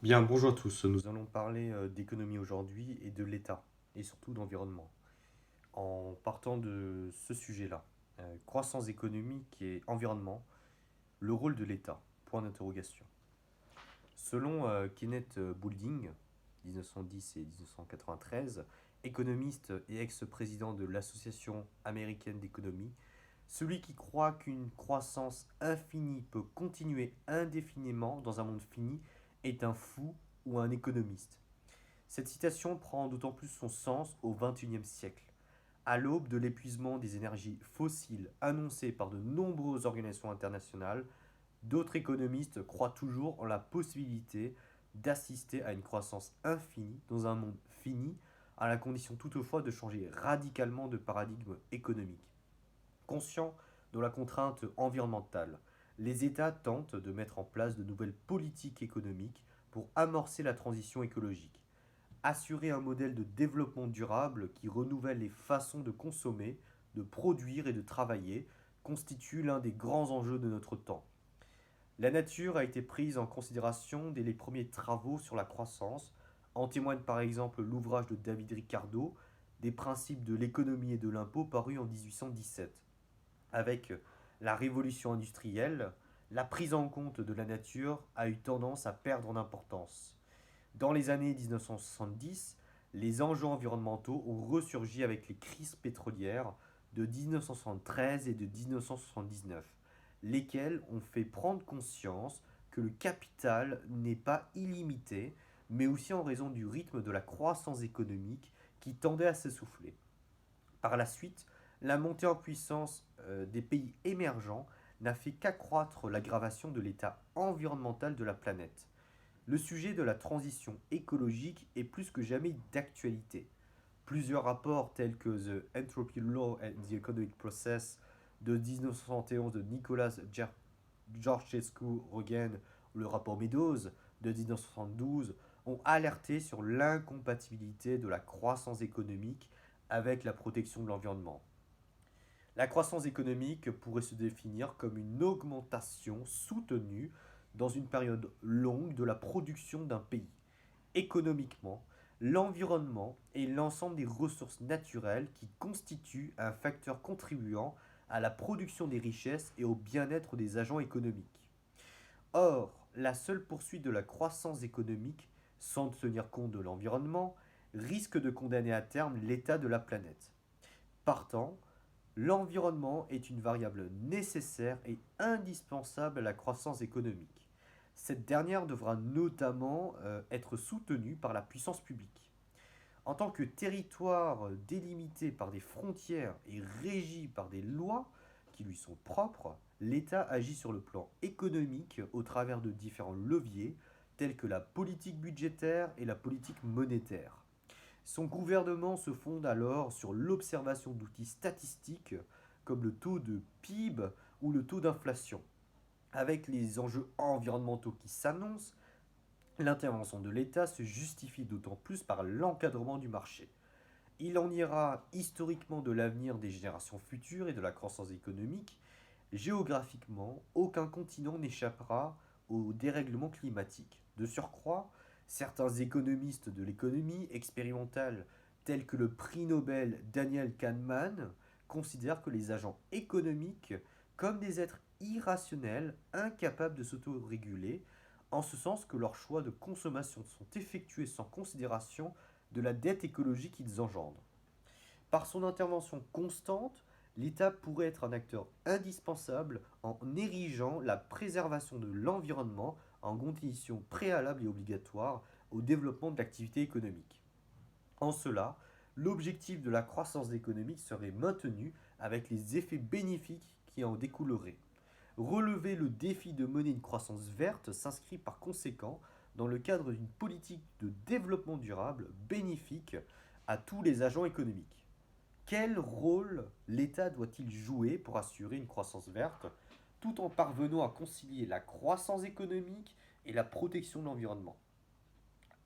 Bien, bonjour à tous. Nous allons parler d'économie aujourd'hui et de l'État, et surtout d'environnement. En partant de ce sujet-là, croissance économique et environnement, le rôle de l'État, point d'interrogation. Selon Kenneth Boulding, 1910 et 1993, économiste et ex-président de l'Association américaine d'économie, celui qui croit qu'une croissance infinie peut continuer indéfiniment dans un monde fini est un fou ou un économiste. Cette citation prend d'autant plus son sens au XXIe siècle, à l'aube de l'épuisement des énergies fossiles annoncé par de nombreuses organisations internationales. D'autres économistes croient toujours en la possibilité d'assister à une croissance infinie dans un monde fini, à la condition toutefois de changer radicalement de paradigme économique. Conscients de la contrainte environnementale, les États tentent de mettre en place de nouvelles politiques économiques pour amorcer la transition écologique. Assurer un modèle de développement durable qui renouvelle les façons de consommer, de produire et de travailler constitue l'un des grands enjeux de notre temps. La nature a été prise en considération dès les premiers travaux sur la croissance. En témoigne par exemple l'ouvrage de David Ricardo, Des principes de l'économie et de l'impôt, paru en 1817. Avec la révolution industrielle, la prise en compte de la nature a eu tendance à perdre en importance. Dans les années 1970, les enjeux environnementaux ont ressurgi avec les crises pétrolières de 1973 et de 1979, lesquelles ont fait prendre conscience que le capital n'est pas illimité, mais aussi en raison du rythme de la croissance économique qui tendait à s'essouffler. Par la suite, la montée en puissance des pays émergents n'a fait qu'accroître l'aggravation de l'état environnemental de la planète. Le sujet de la transition écologique est plus que jamais d'actualité. Plusieurs rapports tels que The Entropy Law and the Economic Process de 1971 de Nicolas Georgescu-Roegen ou le rapport Meadows de 1972 ont alerté sur l'incompatibilité de la croissance économique avec la protection de l'environnement. La croissance économique pourrait se définir comme une augmentation soutenue dans une période longue de la production d'un pays. Économiquement, l'environnement est l'ensemble des ressources naturelles qui constituent un facteur contribuant à la production des richesses et au bien-être des agents économiques. Or, la seule poursuite de la croissance économique, sans tenir compte de l'environnement, risque de condamner à terme l'état de la planète. Partant, l'environnement est une variable nécessaire et indispensable à la croissance économique. Cette dernière devra notamment être soutenue par la puissance publique. En tant que territoire délimité par des frontières et régi par des lois qui lui sont propres, l'État agit sur le plan économique au travers de différents leviers tels que la politique budgétaire et la politique monétaire. Son gouvernement se fonde alors sur l'observation d'outils statistiques comme le taux de PIB ou le taux d'inflation. Avec les enjeux environnementaux qui s'annoncent, l'intervention de l'État se justifie d'autant plus par l'encadrement du marché. Il en ira historiquement de l'avenir des générations futures et de la croissance économique. Géographiquement, aucun continent n'échappera au dérèglement climatique. De surcroît, certains économistes de l'économie expérimentale, tels que le prix Nobel Daniel Kahneman, considèrent que les agents économiques comme des êtres irrationnels, incapables de s'autoréguler, en ce sens que leurs choix de consommation sont effectués sans considération de la dette écologique qu'ils engendrent. Par son intervention constante, l'État pourrait être un acteur indispensable en érigeant la préservation de l'environnement en condition préalable et obligatoire au développement de l'activité économique. En cela, l'objectif de la croissance économique serait maintenu avec les effets bénéfiques qui en découleraient. Relever le défi de mener une croissance verte s'inscrit par conséquent dans le cadre d'une politique de développement durable bénéfique à tous les agents économiques. Quel rôle l'État doit-il jouer pour assurer une croissance verte tout en parvenant à concilier la croissance économique et la protection de l'environnement?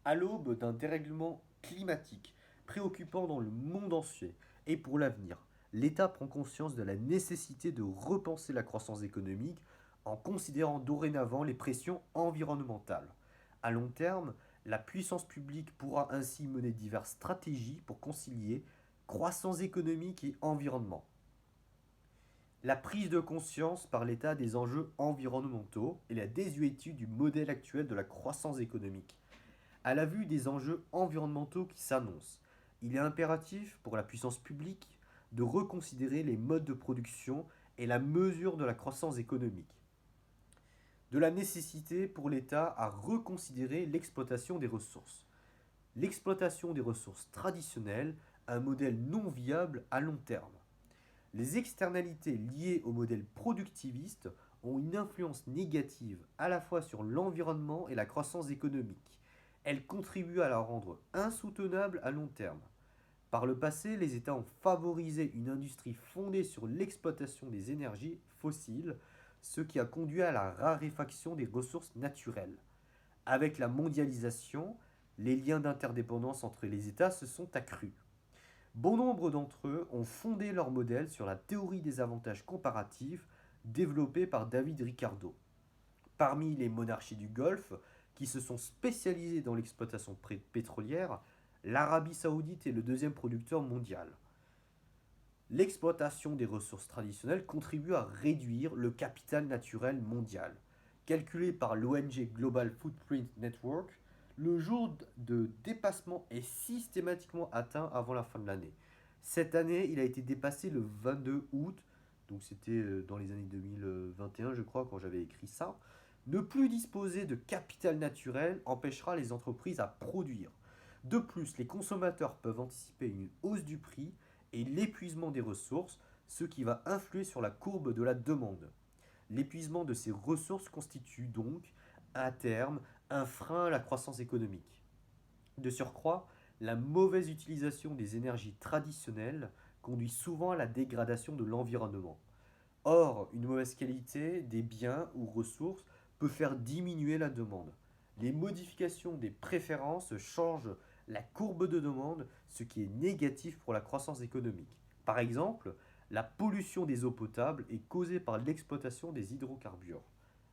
À l'aube d'un dérèglement climatique préoccupant dans le monde entier et pour l'avenir, l'État prend conscience de la nécessité de repenser la croissance économique en considérant dorénavant les pressions environnementales. À long terme, la puissance publique pourra ainsi mener diverses stratégies pour concilier croissance économique et environnement. La prise de conscience par l'État des enjeux environnementaux et la désuétude du modèle actuel de la croissance économique. À la vue des enjeux environnementaux qui s'annoncent, il est impératif pour la puissance publique de reconsidérer les modes de production et la mesure de la croissance économique. De la nécessité pour l'État à reconsidérer l'exploitation des ressources. L'exploitation des ressources traditionnelles, un modèle non viable à long terme. Les externalités liées au modèle productiviste ont une influence négative à la fois sur l'environnement et la croissance économique. Elles contribuent à la rendre insoutenable à long terme. Par le passé, les États ont favorisé une industrie fondée sur l'exploitation des énergies fossiles, ce qui a conduit à la raréfaction des ressources naturelles. Avec la mondialisation, les liens d'interdépendance entre les États se sont accrus. Bon nombre d'entre eux ont fondé leur modèle sur la théorie des avantages comparatifs développée par David Ricardo. Parmi les monarchies du Golfe, qui se sont spécialisées dans l'exploitation pétrolière, l'Arabie saoudite est le deuxième producteur mondial. L'exploitation des ressources traditionnelles contribue à réduire le capital naturel mondial. Calculé par l'ONG Global Footprint Network, le jour de dépassement est systématiquement atteint avant la fin de l'année. Cette année, il a été dépassé le 22 août, donc c'était dans les années 2021 je crois quand j'avais écrit ça. Ne plus disposer de capital naturel empêchera les entreprises à produire. De plus, les consommateurs peuvent anticiper une hausse du prix et l'épuisement des ressources, ce qui va influer sur la courbe de la demande. L'épuisement de ces ressources constitue donc, à terme, un frein à la croissance économique. De surcroît, la mauvaise utilisation des énergies traditionnelles conduit souvent à la dégradation de l'environnement. Or, une mauvaise qualité des biens ou ressources peut faire diminuer la demande. Les modifications des préférences changent la courbe de demande, ce qui est négatif pour la croissance économique. Par exemple, la pollution des eaux potables est causée par l'exploitation des hydrocarbures.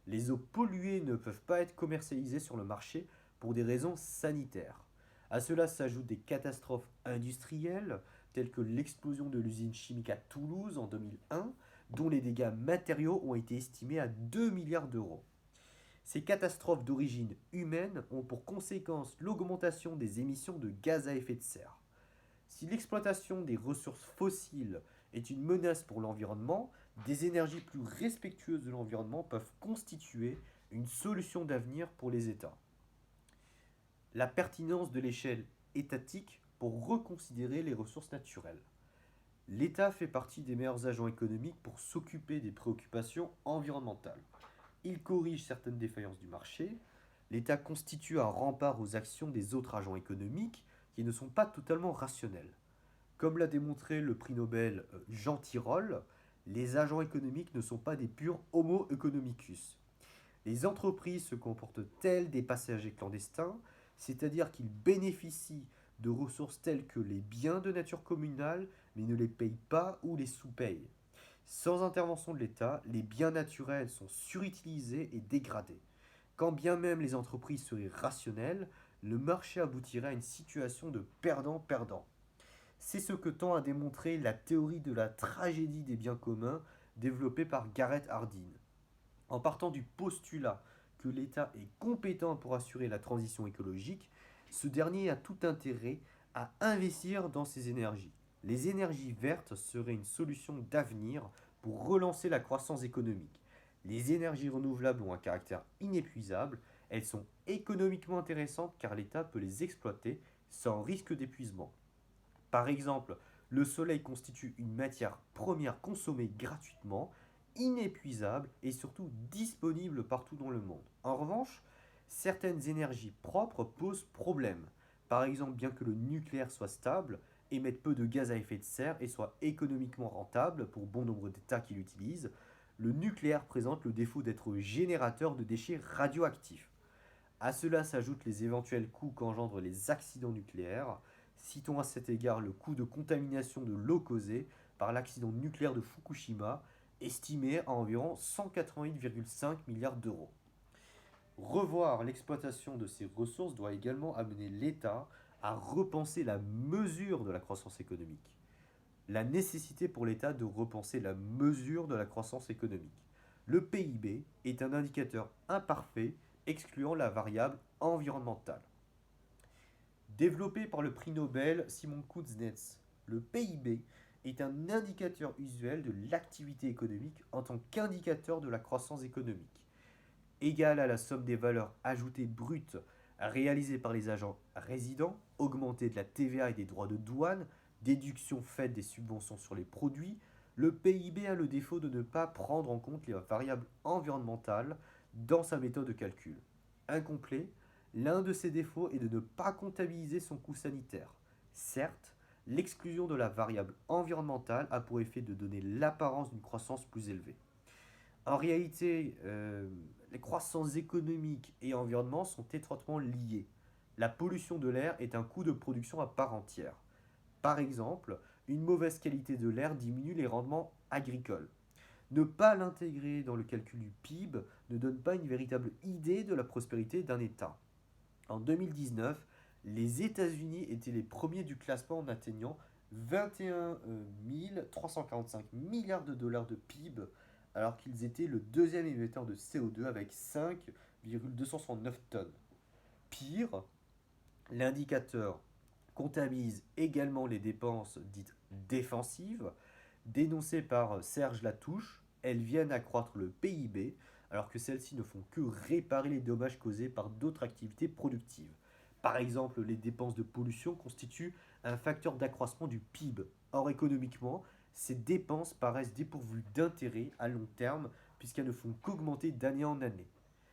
Les eaux polluées ne peuvent pas être commercialisées sur le marché pour des raisons sanitaires. À cela s'ajoutent des catastrophes industrielles, telles que l'explosion de l'usine chimique à Toulouse en 2001, dont les dégâts matériaux ont été estimés à 2 milliards d'euros. Ces catastrophes d'origine humaine ont pour conséquence l'augmentation des émissions de gaz à effet de serre. Si l'exploitation des ressources fossiles est une menace pour l'environnement, des énergies plus respectueuses de l'environnement peuvent constituer une solution d'avenir pour les États. La pertinence de l'échelle étatique pour reconsidérer les ressources naturelles. L'État fait partie des meilleurs agents économiques pour s'occuper des préoccupations environnementales. Il corrige certaines défaillances du marché. L'État constitue un rempart aux actions des autres agents économiques qui ne sont pas totalement rationnels. Comme l'a démontré le prix Nobel Jean Tirole, les agents économiques ne sont pas des purs homo economicus. Les entreprises se comportent tels des passagers clandestins, c'est-à-dire qu'ils bénéficient de ressources telles que les biens de nature communale, mais ne les payent pas ou les sous-payent. Sans intervention de l'État, les biens naturels sont surutilisés et dégradés. Quand bien même les entreprises seraient rationnelles, le marché aboutirait à une situation de perdant-perdant. C'est ce que tend à démontrer la théorie de la tragédie des biens communs développée par Garrett Hardin. En partant du postulat que l'État est compétent pour assurer la transition écologique, ce dernier a tout intérêt à investir dans ces énergies. Les énergies vertes seraient une solution d'avenir pour relancer la croissance économique. Les énergies renouvelables ont un caractère inépuisable, elles sont économiquement intéressantes car l'État peut les exploiter sans risque d'épuisement. Par exemple, le soleil constitue une matière première consommée gratuitement, inépuisable et surtout disponible partout dans le monde. En revanche, certaines énergies propres posent problème. Par exemple, bien que le nucléaire soit stable, émette peu de gaz à effet de serre et soit économiquement rentable pour bon nombre d'États qui l'utilisent, le nucléaire présente le défaut d'être générateur de déchets radioactifs. À cela s'ajoutent les éventuels coûts qu'engendrent les accidents nucléaires. Citons à cet égard le coût de contamination de l'eau causée par l'accident nucléaire de Fukushima, estimé à environ 188,5 milliards d'euros. Revoir l'exploitation de ces ressources doit également amener l'État à repenser la mesure de la croissance économique. La nécessité pour l'État de repenser la mesure de la croissance économique. Le PIB est un indicateur imparfait excluant la variable environnementale. Développé par le prix Nobel Simon Kuznets, le PIB est un indicateur usuel de l'activité économique en tant qu'indicateur de la croissance économique, égal à la somme des valeurs ajoutées brutes réalisées par les agents résidents, augmentées de la TVA et des droits de douane, déduction faite des subventions sur les produits. Le PIB a le défaut de ne pas prendre en compte les variables environnementales dans sa méthode de calcul. Incomplet, l'un de ses défauts est de ne pas comptabiliser son coût sanitaire. Certes, l'exclusion de la variable environnementale a pour effet de donner l'apparence d'une croissance plus élevée. En réalité, les croissances économiques et environnement sont étroitement liées. La pollution de l'air est un coût de production à part entière. Par exemple, une mauvaise qualité de l'air diminue les rendements agricoles. Ne pas l'intégrer dans le calcul du PIB ne donne pas une véritable idée de la prospérité d'un État. En 2019, les États-Unis étaient les premiers du classement en atteignant 21 345 milliards de dollars de PIB, alors qu'ils étaient le deuxième émetteur de CO2 avec 5,269 tonnes. Pire, l'indicateur comptabilise également les dépenses dites défensives, dénoncées par Serge Latouche. Elles viennent accroître le PIB, alors que celles-ci ne font que réparer les dommages causés par d'autres activités productives. Par exemple, les dépenses de pollution constituent un facteur d'accroissement du PIB. Or, économiquement, ces dépenses paraissent dépourvues d'intérêt à long terme, puisqu'elles ne font qu'augmenter d'année en année.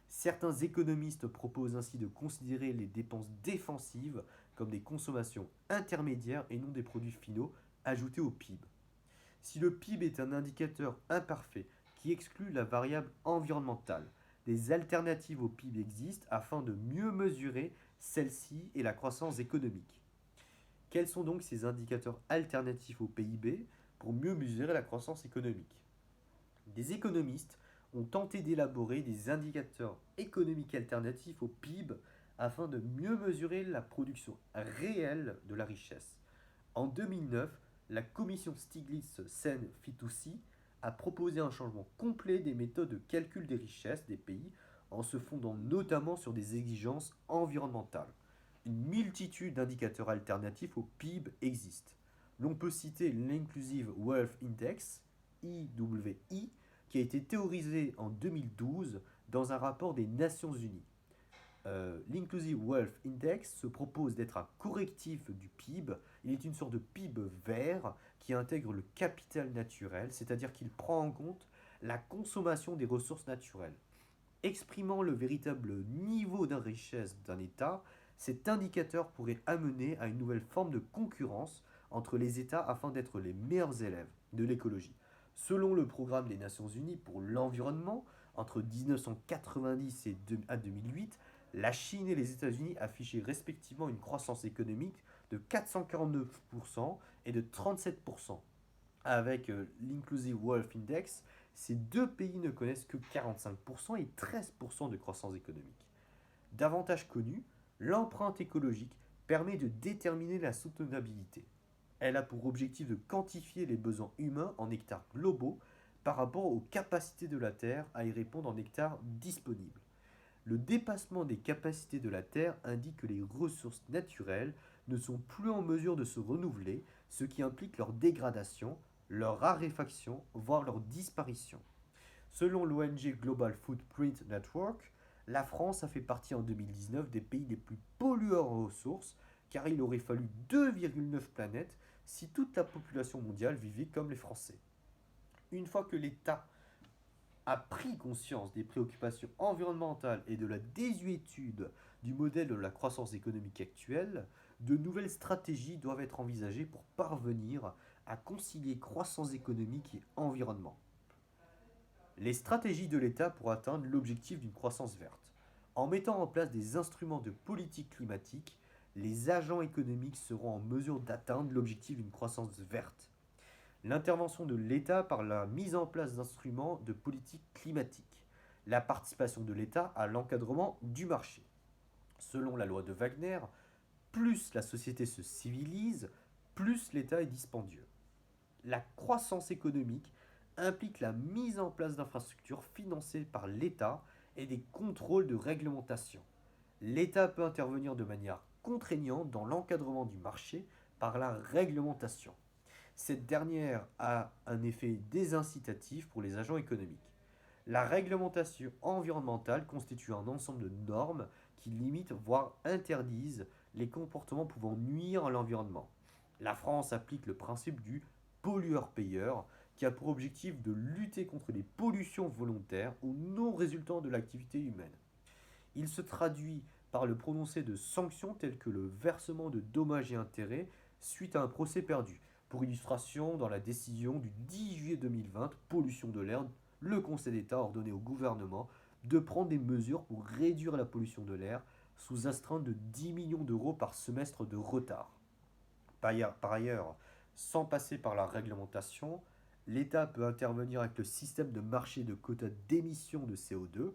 Certains économistes proposent ainsi de considérer les dépenses défensives comme des consommations intermédiaires et non des produits finaux ajoutés au PIB. Si le PIB est un indicateur imparfait qui exclut la variable environnementale, des alternatives au PIB existent afin de mieux mesurer celle-ci et la croissance économique. Quels sont donc ces indicateurs alternatifs au PIB pour mieux mesurer la croissance économique? Des économistes ont tenté d'élaborer des indicateurs économiques alternatifs au PIB afin de mieux mesurer la production réelle de la richesse. En 2009, la commission Stiglitz-Sen-Fitoussi a proposé un changement complet des méthodes de calcul des richesses des pays en se fondant notamment sur des exigences environnementales. Une multitude d'indicateurs alternatifs au PIB existent. L'on peut citer l'Inclusive Wealth Index, IWI, qui a été théorisé en 2012 dans un rapport des Nations Unies. L'Inclusive Wealth Index se propose d'être un correctif du PIB. Il est une sorte de PIB vert qui intègre le capital naturel, c'est-à-dire qu'il prend en compte la consommation des ressources naturelles. Exprimant le véritable niveau de richesse d'un État, cet indicateur pourrait amener à une nouvelle forme de concurrence entre les États afin d'être les meilleurs élèves de l'écologie. Selon le programme des Nations Unies pour l'environnement, entre 1990 et 2008, la Chine et les États-Unis affichaient respectivement une croissance économique de 449% et de 37%. Avec l'Inclusive Wealth Index, ces deux pays ne connaissent que 45% et 13% de croissance économique. Davantage connue, l'empreinte écologique permet de déterminer la soutenabilité. Elle a pour objectif de quantifier les besoins humains en hectares globaux par rapport aux capacités de la Terre à y répondre en hectares disponibles. Le dépassement des capacités de la Terre indique que les ressources naturelles ne sont plus en mesure de se renouveler, ce qui implique leur dégradation, leur raréfaction, voire leur disparition. Selon l'ONG Global Footprint Network, la France a fait partie en 2019 des pays les plus pollueurs en ressources, car il aurait fallu 2,9 planètes si toute la population mondiale vivait comme les Français. Une fois que l'État a pris conscience des préoccupations environnementales et de la désuétude du modèle de la croissance économique actuelle, de nouvelles stratégies doivent être envisagées pour parvenir à concilier croissance économique et environnement. Les stratégies de l'État pour atteindre l'objectif d'une croissance verte. En mettant en place des instruments de politique climatique, les agents économiques seront en mesure d'atteindre l'objectif d'une croissance verte. L'intervention de l'État par la mise en place d'instruments de politique climatique. la participation de l'État à l'encadrement du marché. Selon la loi de Wagner, plus la société se civilise, plus l'État est dispendieux. La croissance économique implique la mise en place d'infrastructures financées par l'État et des contrôles de réglementation. L'État peut intervenir de manière contraignante dans l'encadrement du marché par la réglementation. Cette dernière a un effet désincitatif pour les agents économiques. La réglementation environnementale constitue un ensemble de normes qui limitent, voire interdisent, les comportements pouvant nuire à l'environnement. La France applique le principe du pollueur-payeur, qui a pour objectif de lutter contre les pollutions volontaires ou non résultant de l'activité humaine. Il se traduit par le prononcé de sanctions telles que le versement de dommages et intérêts suite à un procès perdu. Pour illustration, dans la décision du 10 juillet 2020, pollution de l'air, le Conseil d'État a ordonné au gouvernement de prendre des mesures pour réduire la pollution de l'air sous astreinte de 10 millions d'euros par semestre de retard. Par ailleurs, sans passer par la réglementation, l'État peut intervenir avec le système de marché de quotas d'émissions de CO2.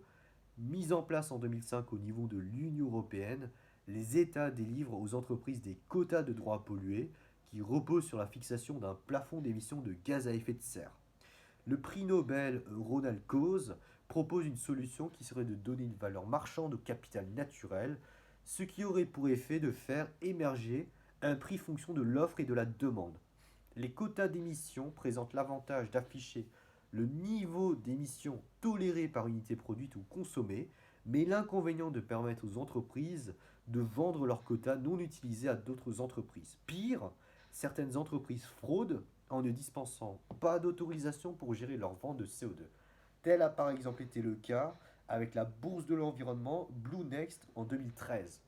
Mis en place en 2005 au niveau de l'Union européenne, les États délivrent aux entreprises des quotas de droits à polluer qui reposent sur la fixation d'un plafond d'émissions de gaz à effet de serre. Le prix Nobel Ronald Coase propose une solution qui serait de donner une valeur marchande au capital naturel, ce qui aurait pour effet de faire émerger un prix fonction de l'offre et de la demande. Les quotas d'émissions présentent l'avantage d'afficher le niveau d'émissions toléré par unité produite ou consommée, mais l'inconvénient de permettre aux entreprises de vendre leurs quotas non utilisés à d'autres entreprises. Pire, certaines entreprises fraudent en ne dispensant pas d'autorisation pour gérer leur vente de CO2. Tel a par exemple été le cas avec la bourse de l'environnement Blue Next en 2013.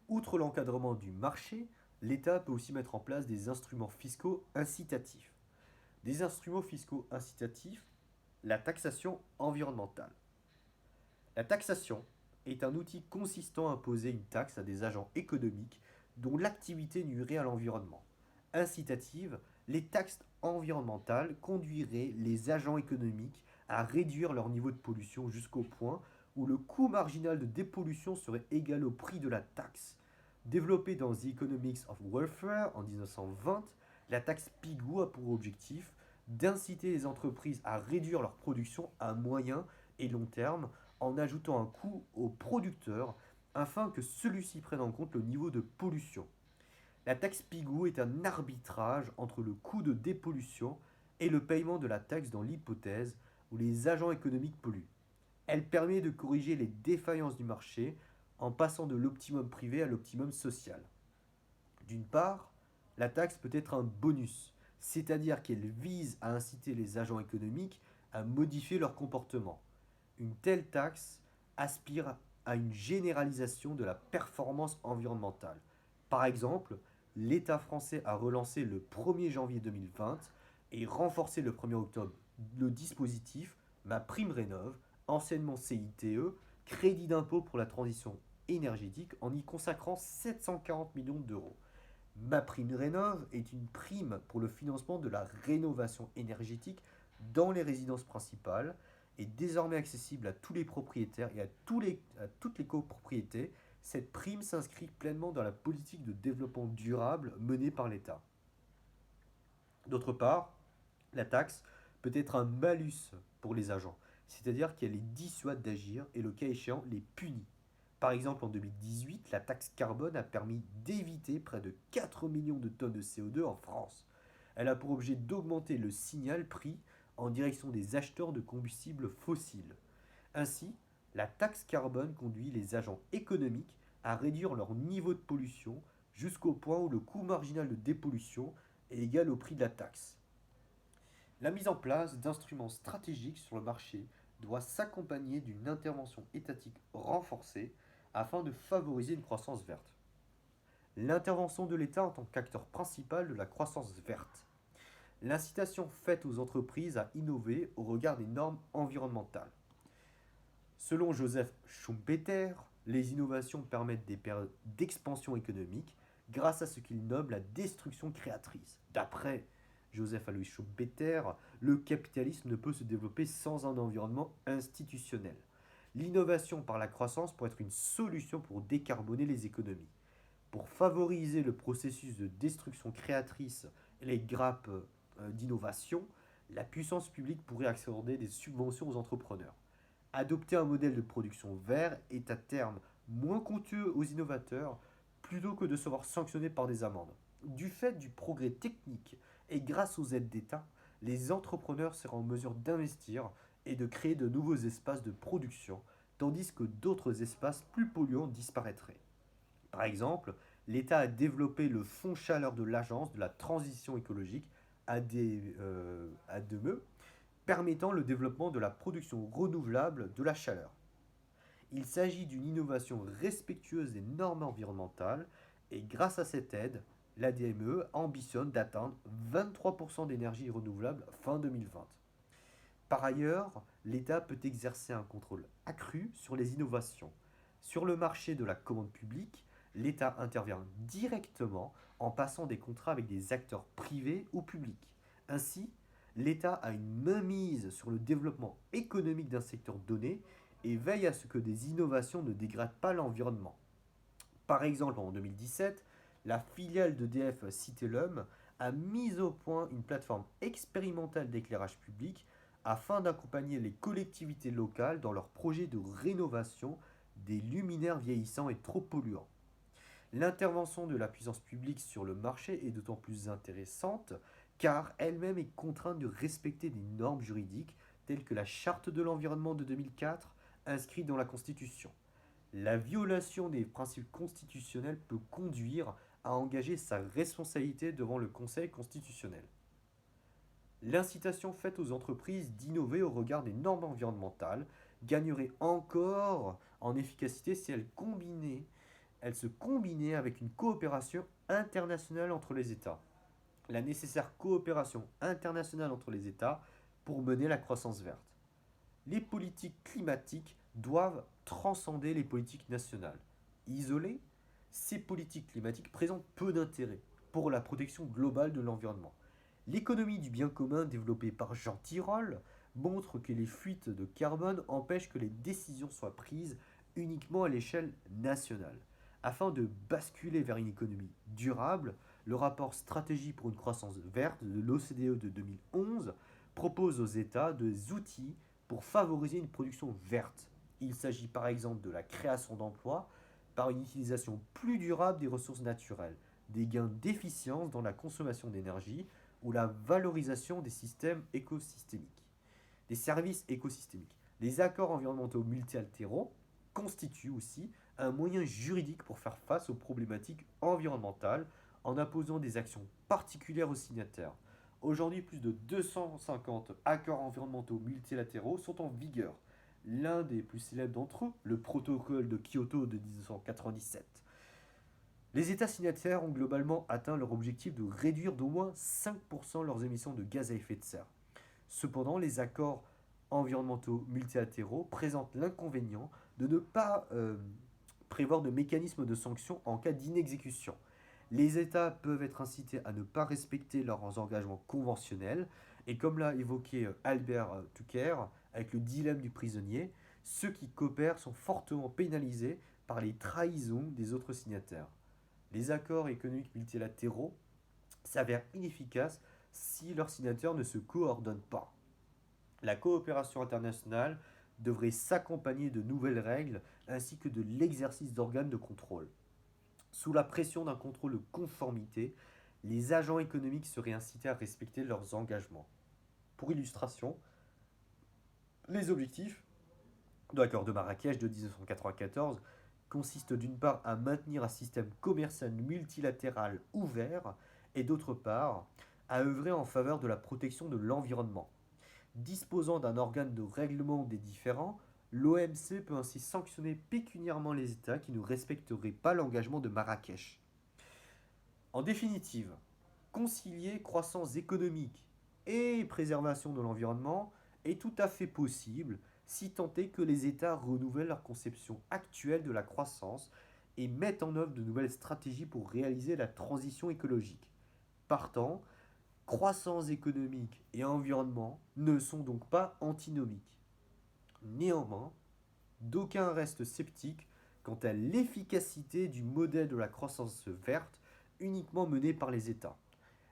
Outre l'encadrement du marché, l'État peut aussi mettre en place des instruments fiscaux incitatifs. Des instruments fiscaux incitatifs, la taxation environnementale. La taxation est un outil consistant à imposer une taxe à des agents économiques dont l'activité nuirait à l'environnement. Incitative, les taxes environnementales conduiraient les agents économiques à réduire leur niveau de pollution jusqu'au point où le coût marginal de dépollution serait égal au prix de la taxe. Développée dans The Economics of Welfare en 1920, la taxe Pigou a pour objectif d'inciter les entreprises à réduire leur production à moyen et long terme en ajoutant un coût au producteur afin que celui-ci prenne en compte le niveau de pollution. La taxe Pigou est un arbitrage entre le coût de dépollution et le paiement de la taxe dans l'hypothèse où les agents économiques polluent. Elle permet de corriger les défaillances du marché en passant de l'optimum privé à l'optimum social. D'une part, la taxe peut être un bonus, c'est-à-dire qu'elle vise à inciter les agents économiques à modifier leur comportement. Une telle taxe aspire à une généralisation de la performance environnementale. Par exemple, l'État français a relancé le 1er janvier 2020 et renforcé le 1er octobre le dispositif MaPrimeRénov', anciennement CITE, crédit d'impôt pour la transition énergétique, en y consacrant 740 millions d'euros. MaPrimeRénov' est une prime pour le financement de la rénovation énergétique dans les résidences principales, est désormais accessible à tous les propriétaires et à toutes les copropriétés. Cette prime s'inscrit pleinement dans la politique de développement durable menée par l'État. D'autre part, la taxe peut être un malus pour les agents, c'est-à-dire qu'elle les dissuade d'agir et le cas échéant les punit. Par exemple, en 2018, la taxe carbone a permis d'éviter près de 4 millions de tonnes de CO2 en France. Elle a pour objet d'augmenter le signal prix en direction des acheteurs de combustibles fossiles. Ainsi, la taxe carbone conduit les agents économiques à réduire leur niveau de pollution jusqu'au point où le coût marginal de dépollution est égal au prix de la taxe. La mise en place d'instruments stratégiques sur le marché doit s'accompagner d'une intervention étatique renforcée afin de favoriser une croissance verte. L'intervention de l'État en tant qu'acteur principal de la croissance verte. L'incitation faite aux entreprises à innover au regard des normes environnementales. Selon Joseph Schumpeter, les innovations permettent des périodes d'expansion économique grâce à ce qu'il nomme la destruction créatrice. D'après Joseph Alois Schumpeter, le capitalisme ne peut se développer sans un environnement institutionnel. L'innovation par la croissance pourrait être une solution pour décarboner les économies. Pour favoriser le processus de destruction créatrice et les grappes d'innovation, la puissance publique pourrait accorder des subventions aux entrepreneurs. Adopter un modèle de production vert est à terme moins coûteux aux innovateurs plutôt que de se voir sanctionner par des amendes. Du fait du progrès technique et grâce aux aides d'État, les entrepreneurs seront en mesure d'investir et de créer de nouveaux espaces de production, tandis que d'autres espaces plus polluants disparaîtraient. Par exemple, l'État a développé le Fonds Chaleur de l'Agence de la transition écologique ADME, permettant le développement de la production renouvelable de la chaleur. Il s'agit d'une innovation respectueuse des normes environnementales et grâce à cette aide, l'ADME ambitionne d'atteindre 23% d'énergie renouvelable fin 2020. Par ailleurs, l'État peut exercer un contrôle accru sur les innovations. Sur le marché de la commande publique, l'État intervient directement en passant des contrats avec des acteurs privés ou publics. Ainsi, l'État a une mainmise sur le développement économique d'un secteur donné et veille à ce que des innovations ne dégradent pas l'environnement. Par exemple, en 2017, la filiale d'EDF Citellum a mis au point une plateforme expérimentale d'éclairage public afin d'accompagner les collectivités locales dans leurs projets de rénovation des luminaires vieillissants et trop polluants. L'intervention de la puissance publique sur le marché est d'autant plus intéressante car elle-même est contrainte de respecter des normes juridiques telles que la Charte de l'environnement de 2004 inscrite dans la Constitution. La violation des principes constitutionnels peut conduire à engager sa responsabilité devant le Conseil constitutionnel. L'incitation faite aux entreprises d'innover au regard des normes environnementales gagnerait encore en efficacité si elle se combinait avec une coopération internationale entre les États. La nécessaire coopération internationale entre les États pour mener la croissance verte. Les politiques climatiques doivent transcender les politiques nationales. Isolées, ces politiques climatiques présentent peu d'intérêt pour la protection globale de l'environnement. L'économie du bien commun développée par Jean Tirole montre que les fuites de carbone empêchent que les décisions soient prises uniquement à l'échelle nationale. Afin de basculer vers une économie durable, le rapport Stratégie pour une croissance verte de l'OCDE de 2011 propose aux États des outils pour favoriser une production verte. Il s'agit par exemple de la création d'emplois par une utilisation plus durable des ressources naturelles, des gains d'efficience dans la consommation d'énergie ou la valorisation des systèmes écosystémiques, des services écosystémiques. Les accords environnementaux multilatéraux constituent aussi un moyen juridique pour faire face aux problématiques environnementales en imposant des actions particulières aux signataires. Aujourd'hui, plus de 250 accords environnementaux multilatéraux sont en vigueur. L'un des plus célèbres d'entre eux, le protocole de Kyoto de 1997. Les États signataires ont globalement atteint leur objectif de réduire d'au moins 5% leurs émissions de gaz à effet de serre. Cependant, les accords environnementaux multilatéraux présentent l'inconvénient de ne pas prévoir de mécanisme de sanction en cas d'inexécution. Les États peuvent être incités à ne pas respecter leurs engagements conventionnels, et comme l'a évoqué Albert Tucker avec le dilemme du prisonnier, ceux qui coopèrent sont fortement pénalisés par les trahisons des autres signataires. Les accords économiques multilatéraux s'avèrent inefficaces si leurs signataires ne se coordonnent pas. La coopération internationale devrait s'accompagner de nouvelles règles ainsi que de l'exercice d'organes de contrôle. Sous la pression d'un contrôle de conformité, les agents économiques seraient incités à respecter leurs engagements. Pour illustration, les objectifs de l'accord de Marrakech de 1994 consistent d'une part à maintenir un système commercial multilatéral ouvert et d'autre part à œuvrer en faveur de la protection de l'environnement. Disposant d'un organe de règlement des différends, l'OMC peut ainsi sanctionner pécuniairement les États qui ne respecteraient pas l'engagement de Marrakech. En définitive, concilier croissance économique et préservation de l'environnement est tout à fait possible si tant est que les États renouvellent leur conception actuelle de la croissance et mettent en œuvre de nouvelles stratégies pour réaliser la transition écologique. Partant, Croissance économique et environnement ne sont donc pas antinomiques. Néanmoins, d'aucuns restent sceptiques quant à l'efficacité du modèle de la croissance verte uniquement mené par les États.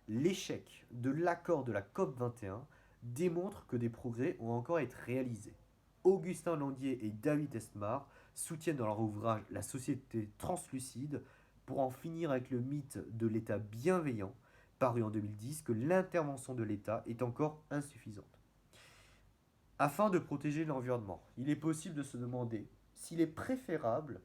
L'échec de l'accord de la COP 21 démontre que des progrès ont encore à être réalisés. Augustin Landier et David Esmar soutiennent dans leur ouvrage La société translucide, pour en finir avec le mythe de l'État bienveillant, paru en 2010, que l'intervention de l'État est encore insuffisante. Afin de protéger l'environnement, il est possible de se demander s'il est préférable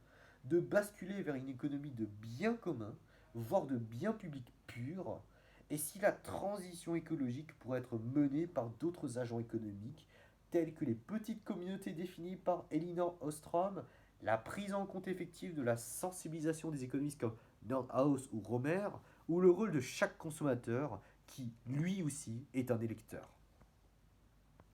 de basculer vers une économie de biens communs, voire de biens publics purs, et si la transition écologique pourrait être menée par d'autres agents économiques, tels que les petites communautés définies par Elinor Ostrom, la prise en compte effective de la sensibilisation des économistes comme Nordhaus ou Romer, ou le rôle de chaque consommateur qui, lui aussi, est un électeur.